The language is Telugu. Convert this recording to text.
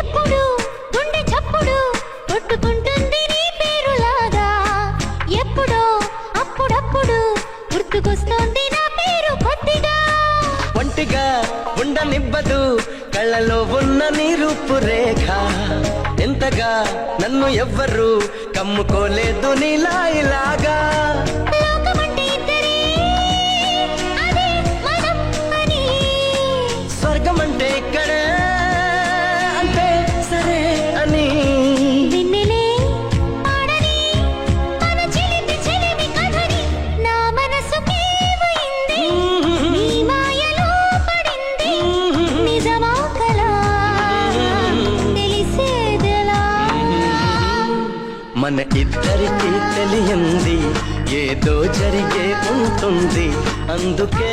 ఎప్పుడు గుండె చప్పుడు కొట్టుకుంటుంది నీ పేరులాగా ఎప్పుడో అప్పుడప్పుడు గుర్తుకొస్తోంది నా పేరు కొద్దిగా ఒంటిగా ఉండనివ్వదు కళ్ళలో ఉన్న నీ రూపురేఖ ఎంతగా నన్ను ఎవ్వరు కమ్ముకోలేదు నీలా ఇలాగా లోకమంటే ఇద్దరే అదే మనం అని స్వర్గమంటే ఇక్కడే అంటే సరే అని వెన్నెలే పాడని మన చిలిపి కథని నా మనసు కేవయింది నీ మాయలో పడింది నిజమా కలా తెలిసేదెలా మన ఇద్దరికి తెలియంది ఏదో జరిగే ఉంటుంది అందుకే